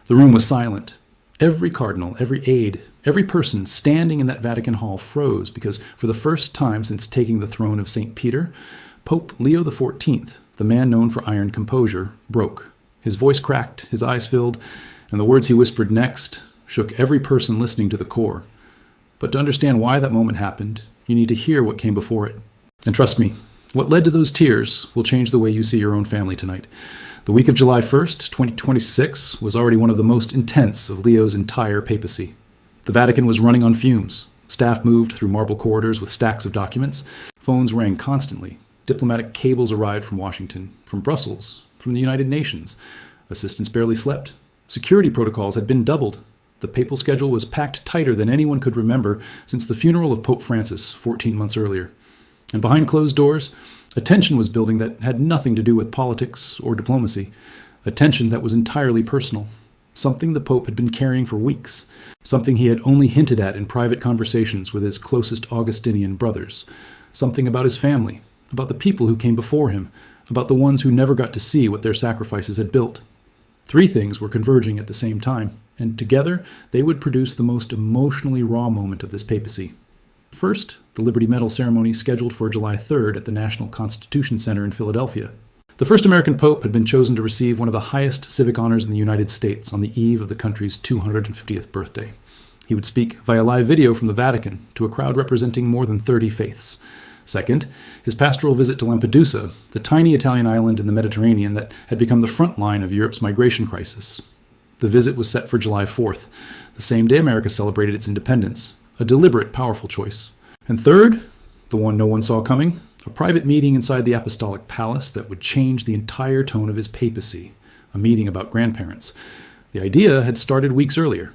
The room was silent. Every cardinal, every aide, every person standing in that Vatican hall froze because for the first time since taking the throne of St. Peter, Pope Leo XIV, the man known for iron composure, broke. His voice cracked, his eyes filled, and the words he whispered next shook every person listening to the core. But to understand why that moment happened, you need to hear what came before it. And trust me, what led to those tears will change the way you see your own family tonight. The week of July 1st, 2026, was already one of the most intense of Leo's entire papacy. The Vatican was running on fumes. Staff moved through marble corridors with stacks of documents. Phones rang constantly. Diplomatic cables arrived from Washington, from Brussels, from the United Nations. Assistants barely slept. Security protocols had been doubled. The papal schedule was packed tighter than anyone could remember since the funeral of Pope Francis 14 months earlier. And behind closed doors, a tension was building that had nothing to do with politics or diplomacy. A tension that was entirely personal. Something the Pope had been carrying for weeks. Something he had only hinted at in private conversations with his closest Augustinian brothers. Something about his family, about the people who came before him, about the ones who never got to see what their sacrifices had built. Three things were converging at the same time, and together they would produce the most emotionally raw moment of this papacy. First, the Liberty Medal ceremony scheduled for July 3rd at the National Constitution Center in Philadelphia. The first American pope had been chosen to receive one of the highest civic honors in the United States on the eve of the country's 250th birthday. He would speak via live video from the Vatican to a crowd representing more than 30 faiths. Second, his pastoral visit to Lampedusa, the tiny Italian island in the Mediterranean that had become the front line of Europe's migration crisis. The visit was set for July 4th, the same day America celebrated its independence. A deliberate, powerful choice. And third, the one no one saw coming, a private meeting inside the apostolic palace that would change the entire tone of his papacy, a meeting about grandparents. The idea had started weeks earlier.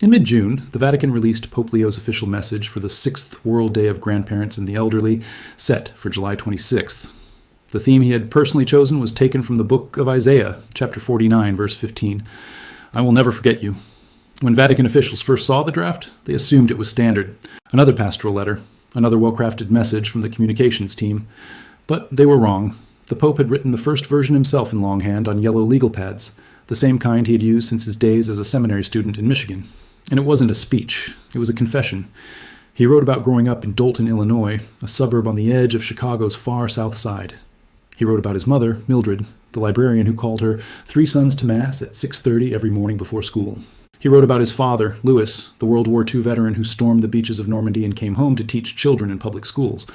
In mid-June, the Vatican released Pope Leo's official message for the 6th World Day of Grandparents and the Elderly, set for July 26th. The theme he had personally chosen was taken from the book of Isaiah, chapter 49, verse 15. I will never forget you. When Vatican officials first saw the draft, they assumed it was standard. Another pastoral letter, another well-crafted message from the communications team. But they were wrong. The Pope had written the first version himself in longhand on yellow legal pads, the same kind he had used since his days as a seminary student in Michigan. And it wasn't a speech, it was a confession. He wrote about growing up in Dolton, Illinois, a suburb on the edge of Chicago's far south side. He wrote about his mother, Mildred, the librarian who called her 3 sons to Mass at 6:30 every morning before school. He wrote about his father, Louis, the World War II veteran who stormed the beaches of Normandy and came home to teach children in public schools.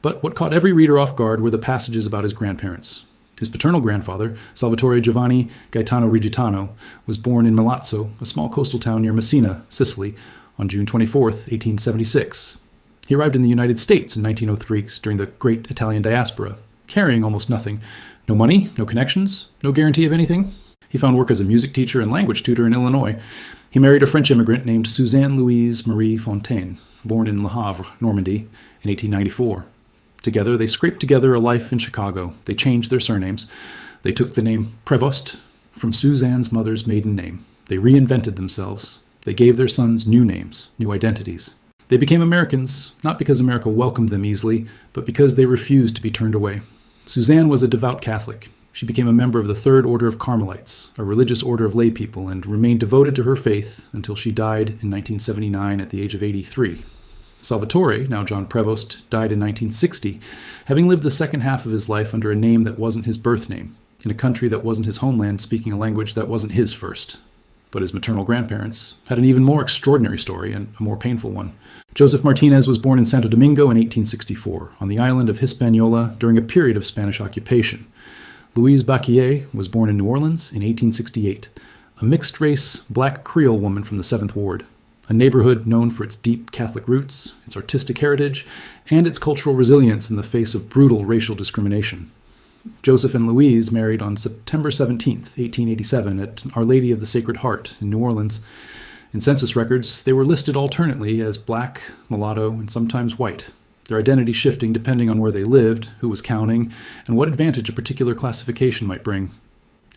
But what caught every reader off guard were the passages about his grandparents. His paternal grandfather, Salvatore Giovanni Gaetano Rigitano, was born in Milazzo, a small coastal town near Messina, Sicily, on June 24, 1876. He arrived in the United States in 1903 during the Great Italian Diaspora, carrying almost nothing. No money, no connections, no guarantee of anything. He found work as a music teacher and language tutor in Illinois. He married a French immigrant named Suzanne Louise Marie Fontaine, born in Le Havre, Normandy, in 1894. Together, they scraped together a life in Chicago. They changed their surnames. They took the name Prévost from Suzanne's mother's maiden name. They reinvented themselves. They gave their sons new names, new identities. They became Americans, not because America welcomed them easily, but because they refused to be turned away. Suzanne was a devout Catholic. She became a member of the Third Order of Carmelites, a religious order of laypeople, and remained devoted to her faith until she died in 1979 at the age of 83. Salvatore, now John Prévost, died in 1960, having lived the second half of his life under a name that wasn't his birth name, in a country that wasn't his homeland, speaking a language that wasn't his first. But his maternal grandparents had an even more extraordinary story, and a more painful one. Joseph Martinez was born in Santo Domingo in 1864, on the island of Hispaniola during a period of Spanish occupation. Louise Baquier was born in New Orleans in 1868, a mixed-race black Creole woman from the 7th Ward, a neighborhood known for its deep Catholic roots, its artistic heritage, and its cultural resilience in the face of brutal racial discrimination. Joseph and Louise married on September 17, 1887, at Our Lady of the Sacred Heart in New Orleans. In census records, they were listed alternately as black, mulatto, and sometimes white, their identity shifting depending on where they lived, who was counting, and what advantage a particular classification might bring.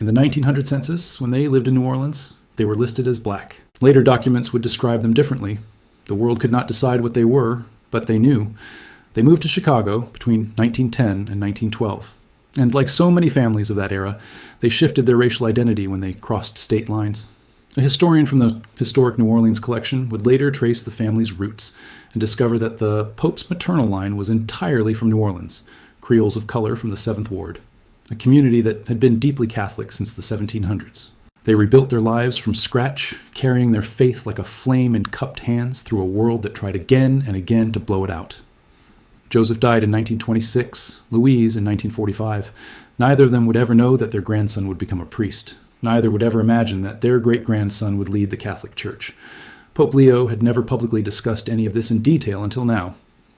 In the 1900 census, when they lived in New Orleans, they were listed as black. Later documents would describe them differently. The world could not decide what they were, but they knew. They moved to Chicago between 1910 and 1912. And like so many families of that era, they shifted their racial identity when they crossed state lines. A historian from the historic New Orleans collection would later trace the family's roots and discover that the Pope's maternal line was entirely from New Orleans, Creoles of color from the 7th Ward, a community that had been deeply Catholic since the 1700s. They rebuilt their lives from scratch, carrying their faith like a flame in cupped hands through a world that tried again and again to blow it out. Joseph died in 1926, Louise in 1945. Neither of them would ever know that their grandson would become a priest. Neither would ever imagine that their great-grandson would lead the Catholic Church. Pope Leo had never publicly discussed any of this in detail until now.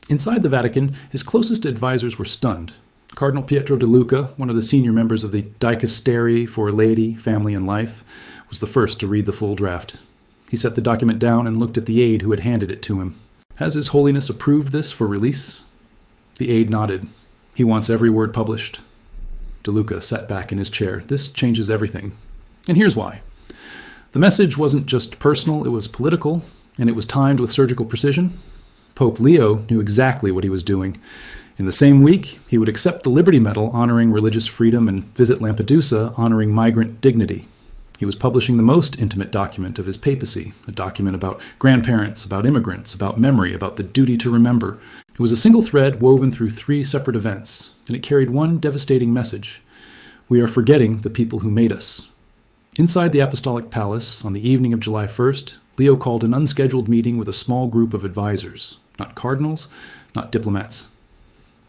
Inside the Vatican, his closest advisors were stunned. Cardinal Pietro de Luca, one of the senior members of the Dicastery for Laity, Family, and Life, was the first to read the full draft. He set the document down and looked at the aide who had handed it to him. Has His Holiness approved this for release? The aide nodded. He wants every word published. De Luca sat back in his chair. This changes everything. And here's why. The message wasn't just personal, it was political, and it was timed with surgical precision. Pope Leo knew exactly what he was doing. In the same week, he would accept the Liberty Medal honoring religious freedom and visit Lampedusa honoring migrant dignity. He was publishing the most intimate document of his papacy, a document about grandparents, about immigrants, about memory, about the duty to remember. It was a single thread woven through 3 separate events, and it carried one devastating message. We are forgetting the people who made us. Inside the Apostolic Palace, on the evening of July 1st, Leo called an unscheduled meeting with a small group of advisors, not cardinals, not diplomats.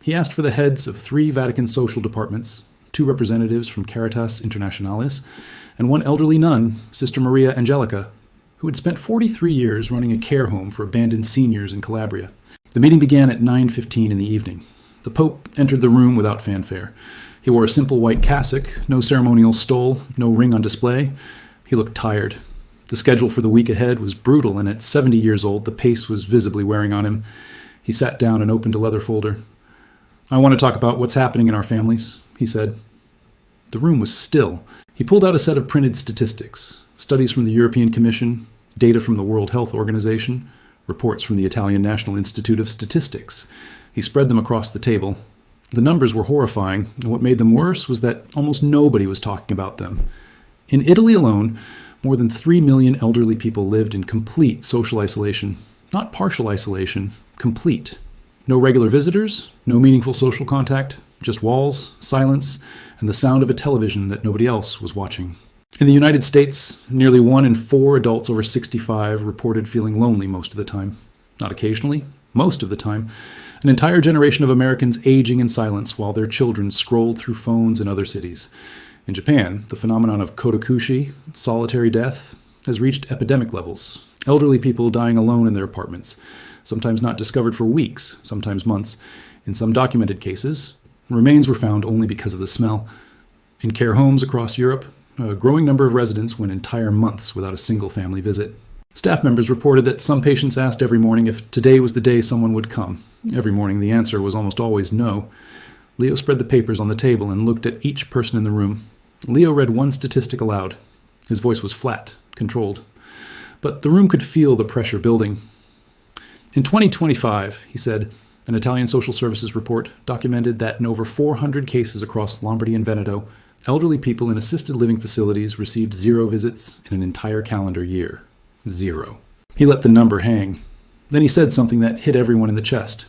He asked for the heads of 3 Vatican social departments, 2 representatives from Caritas Internationalis, and 1 elderly nun, Sister Maria Angelica, who had spent 43 years running a care home for abandoned seniors in Calabria. The meeting began at 9:15 in the evening. The Pope entered the room without fanfare. He wore a simple white cassock, no ceremonial stole, no ring on display. He looked tired. The schedule for the week ahead was brutal, and at 70 years old, the pace was visibly wearing on him. He sat down and opened a leather folder. I want to talk about what's happening in our families, he said. The room was still. He pulled out a set of printed statistics, studies from the European Commission, data from the World Health Organization, reports from the Italian National Institute of Statistics. He spread them across the table. The numbers were horrifying, and what made them worse was that almost nobody was talking about them. In Italy alone, more than 3 million elderly people lived in complete social isolation. Not partial isolation, complete. No regular visitors, no meaningful social contact, just walls, silence, and the sound of a television that nobody else was watching. In the United States, nearly 1 in 4 adults over 65 reported feeling lonely most of the time. Not occasionally, most of the time. An entire generation of Americans aging in silence while their children scrolled through phones in other cities. In Japan, the phenomenon of kodokushi, solitary death, has reached epidemic levels. Elderly people dying alone in their apartments, sometimes not discovered for weeks, sometimes months. In some documented cases, remains were found only because of the smell. In care homes across Europe, a growing number of residents went entire months without a single family visit. Staff members reported that some patients asked every morning if today was the day someone would come. Every morning the answer was almost always no. Leo spread the papers on the table and looked at each person in the room. Leo read one statistic aloud. His voice was flat, controlled. But the room could feel the pressure building. In 2025, he said, an Italian social services report documented that in over 400 cases across Lombardy and Veneto, elderly people in assisted living facilities received 0 visits in an entire calendar year. 0. He let the number hang. Then he said something that hit everyone in the chest.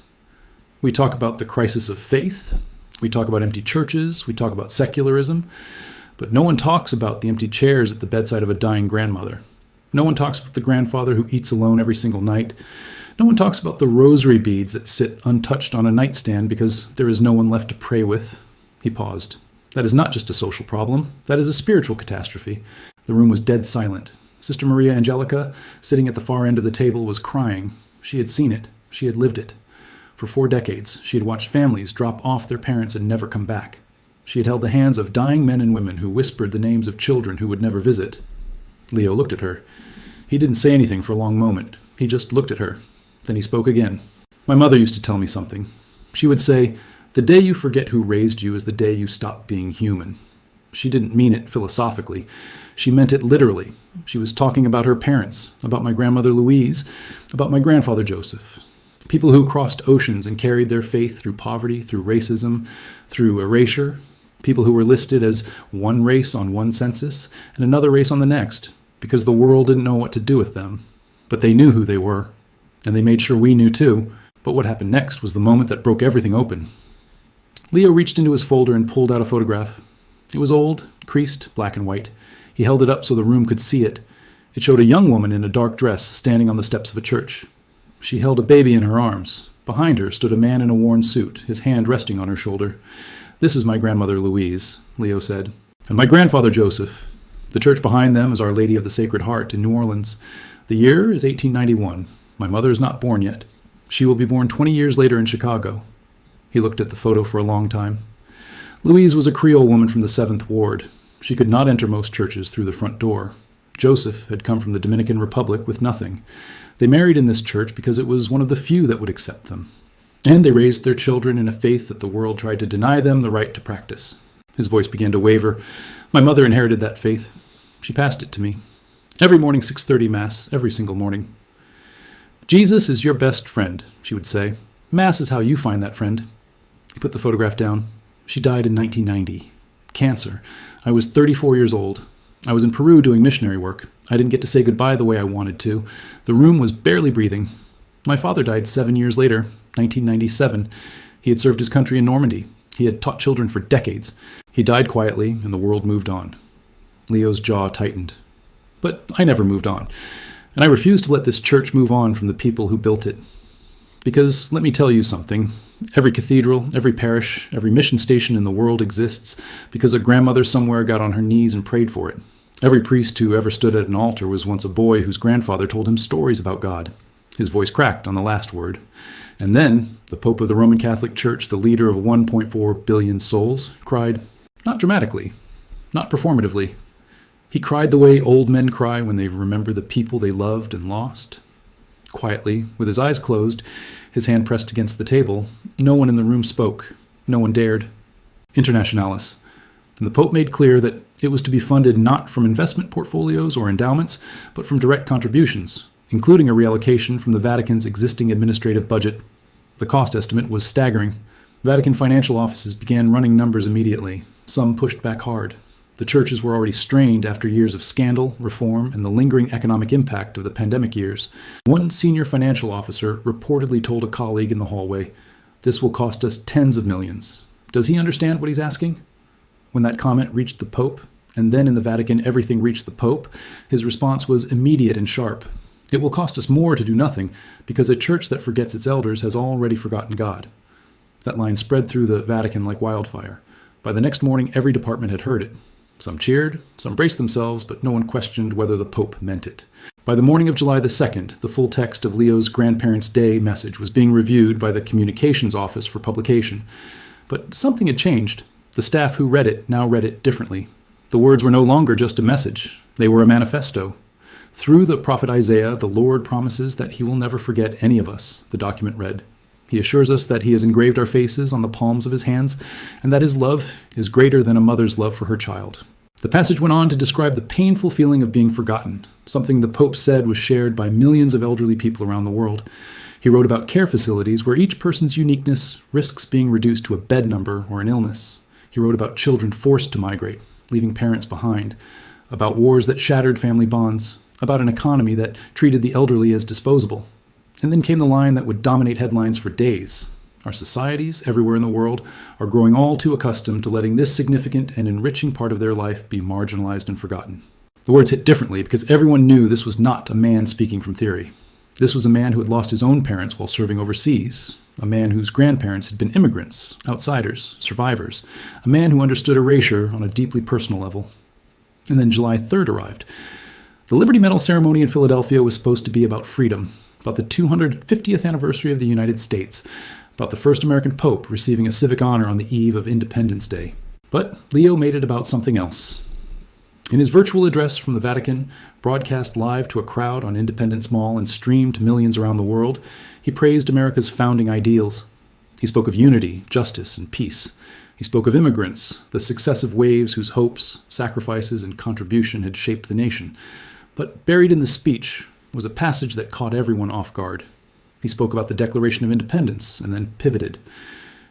We talk about the crisis of faith. We talk about empty churches. We talk about secularism. But no one talks about the empty chairs at the bedside of a dying grandmother. No one talks about the grandfather who eats alone every single night. No one talks about the rosary beads that sit untouched on a nightstand because there is no one left to pray with. He paused. That is not just a social problem. That is a spiritual catastrophe. The room was dead silent. Sister Maria Angelica, sitting at the far end of the table, was crying. She had seen it. She had lived it. For 4 decades, she had watched families drop off their parents and never come back. She had held the hands of dying men and women who whispered the names of children who would never visit. Leo looked at her. He didn't say anything for a long moment. He just looked at her. Then he spoke again. My mother used to tell me something. She would say, the day you forget who raised you is the day you stop being human. She didn't mean it philosophically. She meant it literally. She was talking about her parents, about my grandmother Louise, about my grandfather Joseph. People who crossed oceans and carried their faith through poverty, through racism, through erasure. People who were listed as one race on one census and another race on the next. because the world didn't know what to do with them. But they knew who they were, and they made sure we knew too. But what happened next was the moment that broke everything open. Leo reached into his folder and pulled out a photograph. It was old, creased, black and white. He held it up so the room could see it. It showed a young woman in a dark dress standing on the steps of a church. She held a baby in her arms. Behind her stood a man in a worn suit, his hand resting on her shoulder. "This is my grandmother Louise," Leo said, "and my grandfather Joseph. The church behind them is Our Lady of the Sacred Heart in New Orleans. The year is 1891. My mother is not born yet. She will be born 20 years later in Chicago." He looked at the photo for a long time. Louise was a Creole woman from the 7th Ward. She could not enter most churches through the front door. Joseph had come from the Dominican Republic with nothing. They married in this church because it was one of the few that would accept them. And they raised their children in a faith that the world tried to deny them the right to practice. His voice began to waver. "My mother inherited that faith. She passed it to me. Every morning 6:30 Mass, every single morning. 'Jesus is your best friend,' she would say. 'Mass is how you find that friend.'" He put the photograph down. "She died in 1990. Cancer. I was 34 years old. I was in Peru doing missionary work. I didn't get to say goodbye the way I wanted to. The room was barely breathing. My father died 7 years later, 1997. He had served his country in Normandy. He had taught children for decades. He died quietly, and the world moved on." Leo's jaw tightened. "But I never moved on. And I refuse to let this church move on from the people who built it. Because, let me tell you something, every cathedral, every parish, every mission station in the world exists because a grandmother somewhere got on her knees and prayed for it. Every priest who ever stood at an altar was once a boy whose grandfather told him stories about God." His voice cracked on the last word. "And then, the Pope of the Roman Catholic Church, the leader of 1.4 billion souls, cried, not dramatically, not performatively. He cried the way old men cry when they remember the people they loved and lost. Quietly, with his eyes closed, his hand pressed against the table, no one in the room spoke. No one dared. Internationalis. And the Pope made clear that it was to be funded not from investment portfolios or endowments, but from direct contributions, including a reallocation from the Vatican's existing administrative budget. The cost estimate was staggering. Vatican financial offices began running numbers immediately. Some pushed back hard. The churches were already strained after years of scandal, reform, and the lingering economic impact of the pandemic years. One senior financial officer reportedly told a colleague in the hallway, "This will cost us tens of millions. Does he understand what he's asking?" When that comment reached the Pope, and then in the Vatican everything reached the Pope, his response was immediate and sharp. "It will cost us more to do nothing, because a church that forgets its elders has already forgotten God." That line spread through the Vatican like wildfire. By the next morning, every department had heard it. Some cheered, some braced themselves, but no one questioned whether the Pope meant it. By the morning of July the 2nd, the full text of Leo's Grandparents' Day message was being reviewed by the Communications Office for publication. But something had changed. The staff who read it now read it differently. The words were no longer just a message. They were a manifesto. "Through the prophet Isaiah, the Lord promises that he will never forget any of us," the document read. "He assures us that he has engraved our faces on the palms of his hands, and that his love is greater than a mother's love for her child." The passage went on to describe the painful feeling of being forgotten, something the Pope said was shared by millions of elderly people around the world. He wrote about care facilities where each person's uniqueness risks being reduced to a bed number or an illness. He wrote about children forced to migrate, leaving parents behind, about wars that shattered family bonds, about an economy that treated the elderly as disposable. And then came the line that would dominate headlines for days. Our societies, everywhere in the world, are growing all too accustomed to letting this significant and enriching part of their life be marginalized and forgotten. The words hit differently because everyone knew this was not a man speaking from theory. This was a man who had lost his own parents while serving overseas, a man whose grandparents had been immigrants, outsiders, survivors, a man who understood erasure on a deeply personal level. And then July 3rd arrived. The Liberty Medal ceremony in Philadelphia was supposed to be about freedom, about the 250th anniversary of the United States, about the first American Pope receiving a civic honor on the eve of Independence Day. But Leo made it about something else. In his virtual address from the Vatican, broadcast live to a crowd on Independence Mall and streamed to millions around the world, he praised America's founding ideals. He spoke of unity, justice, and peace. He spoke of immigrants, the successive waves whose hopes, sacrifices, and contribution had shaped the nation. But buried in the speech was a passage that caught everyone off guard. He spoke about the Declaration of Independence and then pivoted.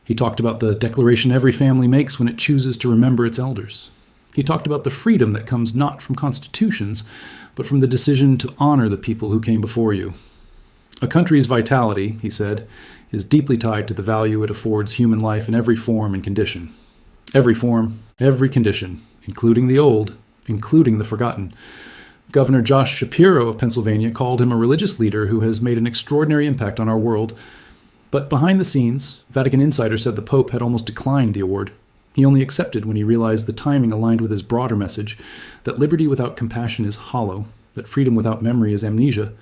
He talked about the declaration every family makes when it chooses to remember its elders. He talked about the freedom that comes not from constitutions, but from the decision to honor the people who came before you. A country's vitality, he said, is deeply tied to the value it affords human life in every form and condition. Every form, every condition, including the old, including the forgotten. Governor Josh Shapiro of Pennsylvania called him a religious leader who has made an extraordinary impact on our world. But behind the scenes, Vatican insiders said the Pope had almost declined the award. He only accepted when he realized the timing aligned with his broader message, that liberty without compassion is hollow, that freedom without memory is amnesia.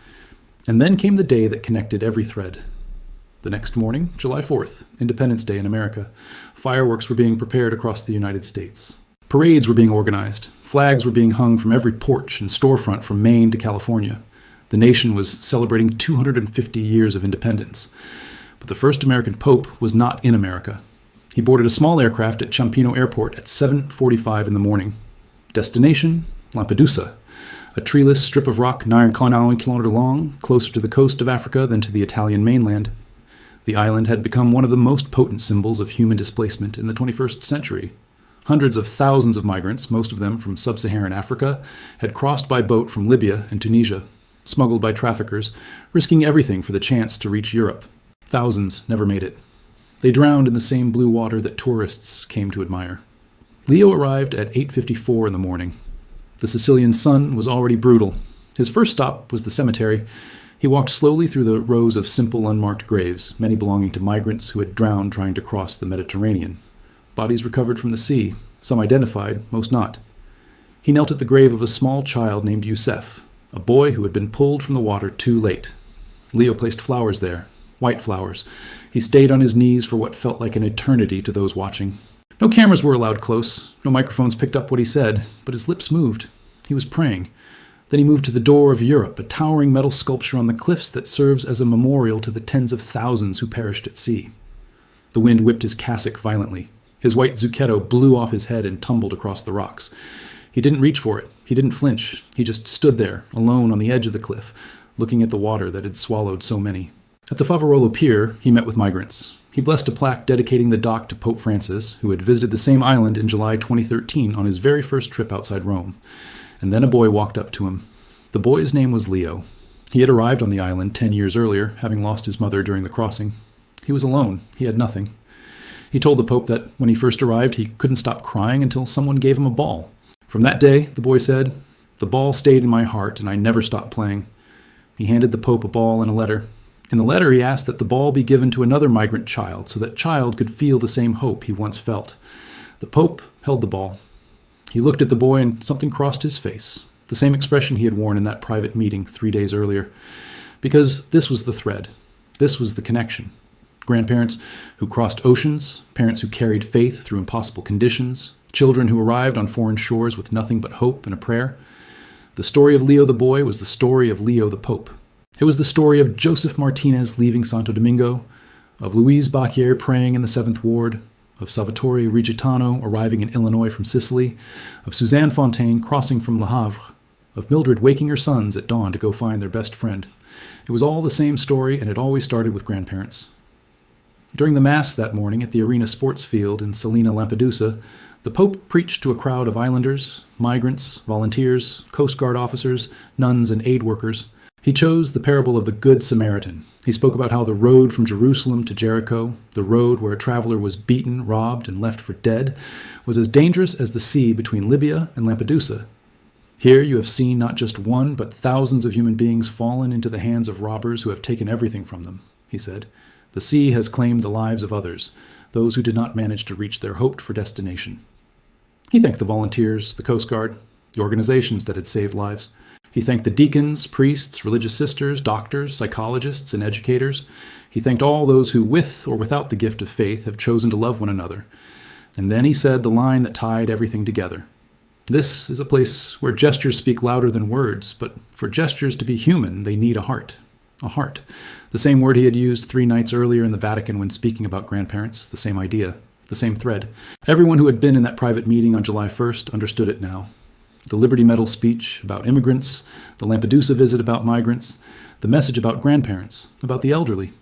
And then came the day that connected every thread. The next morning, July 4th, Independence Day in America, fireworks were being prepared across the United States. Parades were being organized. Flags were being hung from every porch and storefront from Maine to California. The nation was celebrating 250 years of independence. But the first American Pope was not in America. He boarded a small aircraft at Ciampino Airport at 7:45 in the morning. Destination, Lampedusa, a treeless strip of rock 9 kilometers long, closer to the coast of Africa than to the Italian mainland. The island had become one of the most potent symbols of human displacement in the 21st century. Hundreds of thousands of migrants, most of them from sub-Saharan Africa, had crossed by boat from Libya and Tunisia, smuggled by traffickers, risking everything for the chance to reach Europe. Thousands never made it. They drowned in the same blue water that tourists came to admire. Leo arrived at 8:54 in the morning. The Sicilian sun was already brutal. His first stop was the cemetery. He walked slowly through the rows of simple, unmarked graves, many belonging to migrants who had drowned trying to cross the Mediterranean. Bodies recovered from the sea, some identified, most not. He knelt at the grave of a small child named Youssef, a boy who had been pulled from the water too late. Leo placed flowers there, white flowers. He stayed on his knees for what felt like an eternity to those watching. No cameras were allowed close, no microphones picked up what he said, but his lips moved. He was praying. Then he moved to the door of Europe, a towering metal sculpture on the cliffs that serves as a memorial to the tens of thousands who perished at sea. The wind whipped his cassock violently. His white zucchetto blew off his head and tumbled across the rocks. He didn't reach for it. He didn't flinch. He just stood there, alone on the edge of the cliff, looking at the water that had swallowed so many. At the Favarolo Pier, he met with migrants. He blessed a plaque dedicating the dock to Pope Francis, who had visited the same island in July 2013 on his very first trip outside Rome. And then a boy walked up to him. The boy's name was Leo. He had arrived on the island 10 years earlier, having lost his mother during the crossing. He was alone. He had nothing. He told the Pope that when he first arrived, he couldn't stop crying until someone gave him a ball. From that day, the boy said, the ball stayed in my heart and I never stopped playing. He handed the Pope a ball and a letter. In the letter, he asked that the ball be given to another migrant child so that child could feel the same hope he once felt. The Pope held the ball. He looked at the boy and something crossed his face, the same expression he had worn in that private meeting 3 days earlier. Because this was the thread. This was the connection. Grandparents who crossed oceans, parents who carried faith through impossible conditions, children who arrived on foreign shores with nothing but hope and a prayer. The story of Leo the boy was the story of Leo the Pope. It was the story of Joseph Martinez leaving Santo Domingo, of Louise Bacquier praying in the 7th Ward, of Salvatore Rigitano arriving in Illinois from Sicily, of Suzanne Fontaine crossing from Le Havre, of Mildred waking her sons at dawn to go find their best friend. It was all the same story, and it always started with grandparents. During the Mass that morning at the Arena Sports Field in Salina, Lampedusa, the Pope preached to a crowd of islanders, migrants, volunteers, Coast Guard officers, nuns, and aid workers. He chose the parable of the Good Samaritan. He spoke about how the road from Jerusalem to Jericho, the road where a traveler was beaten, robbed, and left for dead, was as dangerous as the sea between Libya and Lampedusa. Here you have seen not just one, but thousands of human beings fallen into the hands of robbers who have taken everything from them, he said. The sea has claimed the lives of others, those who did not manage to reach their hoped-for destination. He thanked the volunteers, the Coast Guard, the organizations that had saved lives. He thanked the deacons, priests, religious sisters, doctors, psychologists, and educators. He thanked all those who, with or without the gift of faith, have chosen to love one another. And then he said the line that tied everything together. This is a place where gestures speak louder than words, but for gestures to be human, they need a heart. A heart. The same word he had used 3 nights earlier in the Vatican when speaking about grandparents, the same idea, the same thread. Everyone who had been in that private meeting on July 1st understood it now. The Liberty Medal speech about immigrants, the Lampedusa visit about migrants, the message about grandparents, about the elderly.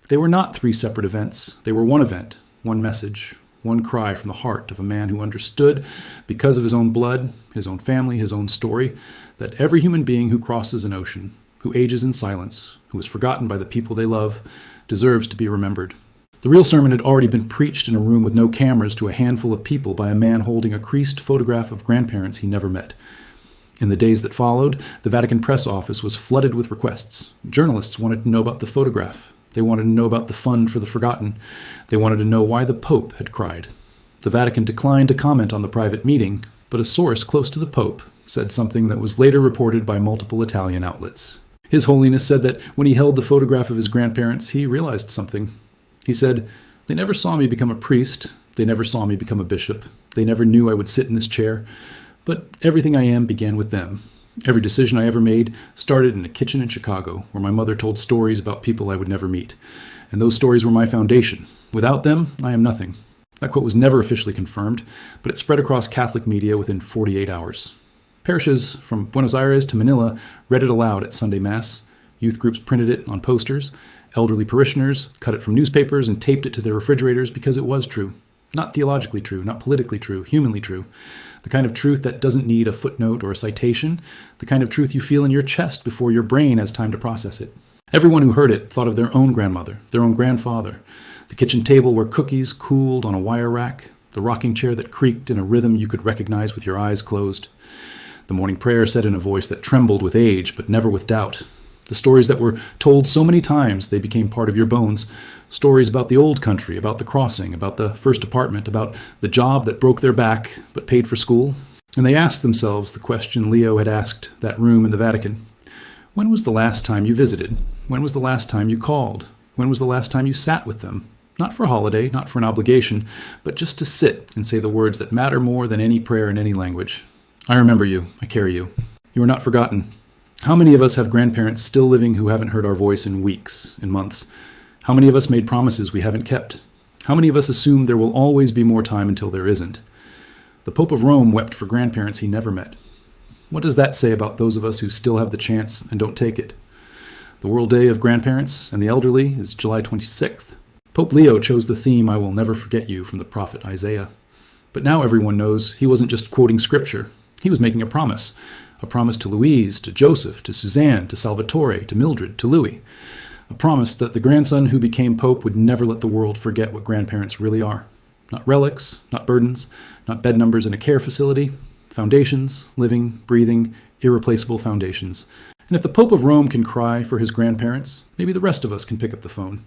They were not 3 separate events. They were one event, one message, one cry from the heart of a man who understood, because of his own blood, his own family, his own story, that every human being who crosses an ocean, who ages in silence, who is forgotten by the people they love, deserves to be remembered. The real sermon had already been preached in a room with no cameras to a handful of people by a man holding a creased photograph of grandparents he never met. In the days that followed, the Vatican press office was flooded with requests. Journalists wanted to know about the photograph. They wanted to know about the fund for the forgotten. They wanted to know why the Pope had cried. The Vatican declined to comment on the private meeting, but a source close to the Pope said something that was later reported by multiple Italian outlets. His Holiness said that when he held the photograph of his grandparents, he realized something. He said, "They never saw me become a priest. They never saw me become a bishop. They never knew I would sit in this chair. But everything I am began with them. Every decision I ever made started in a kitchen in Chicago, where my mother told stories about people I would never meet. And those stories were my foundation. Without them, I am nothing." That quote was never officially confirmed, but it spread across Catholic media within 48 hours. Parishes from Buenos Aires to Manila read it aloud at Sunday Mass. Youth groups printed it on posters. Elderly parishioners cut it from newspapers and taped it to their refrigerators because it was true. Not theologically true, not politically true, humanly true. The kind of truth that doesn't need a footnote or a citation. The kind of truth you feel in your chest before your brain has time to process it. Everyone who heard it thought of their own grandmother, their own grandfather. The kitchen table where cookies cooled on a wire rack. The rocking chair that creaked in a rhythm you could recognize with your eyes closed. The morning prayer said in a voice that trembled with age but never with doubt. The stories that were told so many times they became part of your bones. Stories about the old country, about the crossing, about the first apartment, about the job that broke their back but paid for school. And they asked themselves the question Leo had asked that room in the Vatican. When was the last time you visited? When was the last time you called? When was the last time you sat with them? Not for a holiday, not for an obligation, but just to sit and say the words that matter more than any prayer in any language. I remember you. I carry you. You are not forgotten. How many of us have grandparents still living who haven't heard our voice in weeks, in months? How many of us made promises we haven't kept? How many of us assume there will always be more time until there isn't? The Pope of Rome wept for grandparents he never met. What does that say about those of us who still have the chance and don't take it? The World Day of Grandparents and the Elderly is July 26th. Pope Leo chose the theme, "I will never forget you," from the prophet Isaiah. But now everyone knows he wasn't just quoting scripture. He was making a promise to Louise, to Joseph, to Suzanne, to Salvatore, to Mildred, to Louis. A promise that the grandson who became Pope would never let the world forget what grandparents really are. Not relics, not burdens, not bed numbers in a care facility. Foundations, living, breathing, irreplaceable foundations. And if the Pope of Rome can cry for his grandparents, maybe the rest of us can pick up the phone.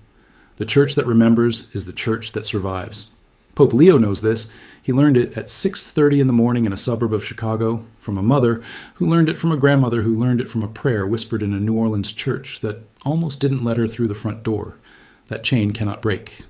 The church that remembers is the church that survives. Pope Leo knows this. He learned it at 6:30 in the morning in a suburb of Chicago from a mother who learned it from a grandmother who learned it from a prayer whispered in a New Orleans church that almost didn't let her through the front door. That chain cannot break.